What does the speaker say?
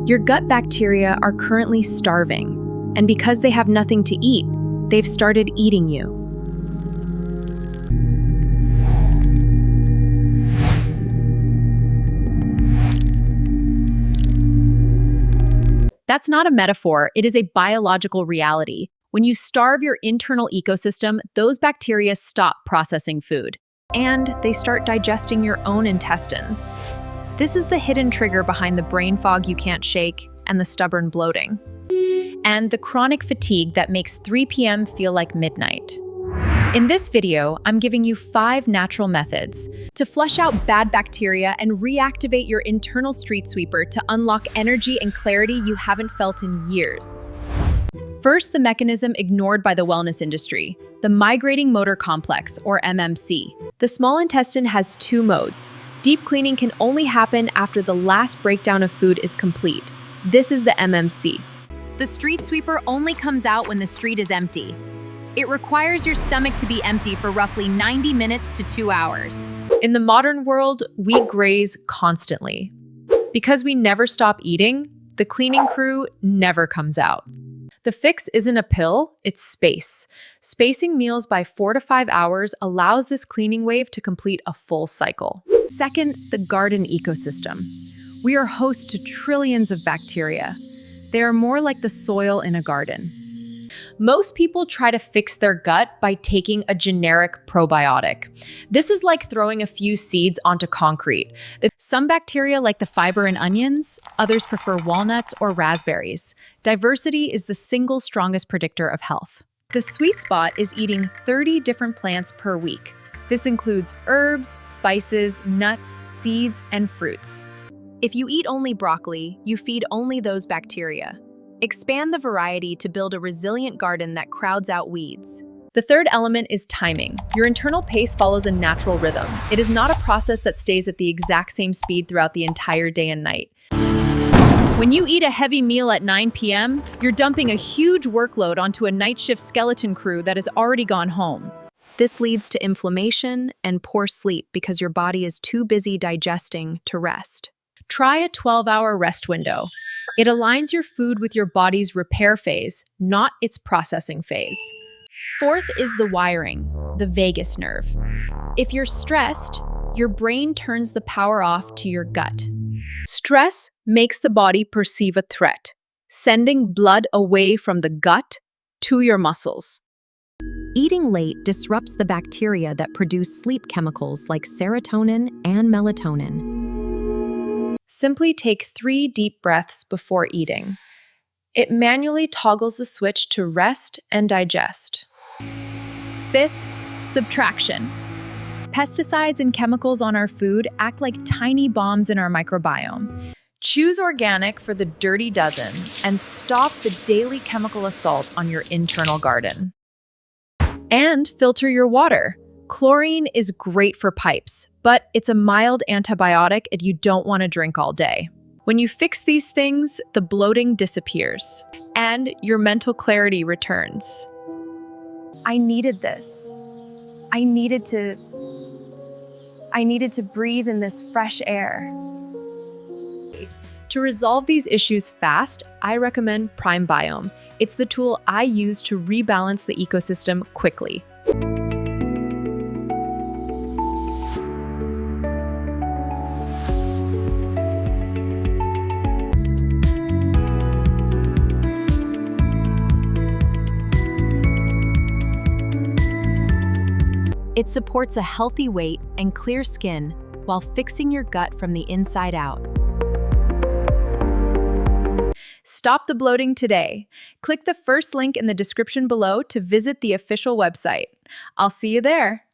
Your gut bacteria are currently starving, and because they have nothing to eat, they've started eating you. That's not a metaphor, it is a biological reality. When you starve your internal ecosystem, those bacteria stop processing food, and they start digesting your own intestines. This is the hidden trigger behind the brain fog you can't shake and the stubborn bloating. And the chronic fatigue that makes 3 p.m. feel like midnight. In this video, I'm giving you 5 natural methods to flush out bad bacteria and reactivate your internal street sweeper to unlock energy and clarity you haven't felt in years. First, the mechanism ignored by the wellness industry, the migrating motor complex, or MMC. The small intestine has 2 modes. Deep cleaning can only happen after the last breakdown of food is complete. This is the MMC. The street sweeper only comes out when the street is empty. It requires your stomach to be empty for roughly 90 minutes to 2 hours. In the modern world, we graze constantly. Because we never stop eating, the cleaning crew never comes out. The fix isn't a pill, it's space. Spacing meals by 4 to 5 hours allows this cleaning wave to complete a full cycle. Second, the garden ecosystem. We are host to trillions of bacteria. They are more like the soil in a garden. Most people try to fix their gut by taking a generic probiotic. This is like throwing a few seeds onto concrete. Some bacteria like the fiber in onions, others prefer walnuts or raspberries. Diversity is the single strongest predictor of health. The sweet spot is eating 30 different plants per week. This includes herbs, spices, nuts, seeds, and fruits. If you eat only broccoli, you feed only those bacteria. Expand the variety to build a resilient garden that crowds out weeds. The third element is timing. Your internal pace follows a natural rhythm. It is not a process that stays at the exact same speed throughout the entire day and night. When you eat a heavy meal at 9 p.m., you're dumping a huge workload onto a night shift skeleton crew that has already gone home. This leads to inflammation and poor sleep because your body is too busy digesting to rest. Try a 12-hour rest window. It aligns your food with your body's repair phase, not its processing phase. Fourth is the wiring, the vagus nerve. If you're stressed, your brain turns the power off to your gut. Stress makes the body perceive a threat, sending blood away from the gut to your muscles. Eating late disrupts the bacteria that produce sleep chemicals like serotonin and melatonin. Simply take 3 deep breaths before eating. It manually toggles the switch to rest and digest. Fifth, subtraction. Pesticides and chemicals on our food act like tiny bombs in our microbiome. Choose organic for the dirty dozen and stop the daily chemical assault on your internal garden. And filter your water. Chlorine is great for pipes, but it's a mild antibiotic and you don't want to drink all day. When you fix these things, the bloating disappears and your mental clarity returns. I needed this. I needed to breathe in this fresh air. To resolve these issues fast, I recommend Microbiome. It's the tool I use to rebalance the ecosystem quickly. It supports a healthy weight and clear skin while fixing your gut from the inside out. Stop the bloating today. Click the first link in the description below to visit the official website. I'll see you there.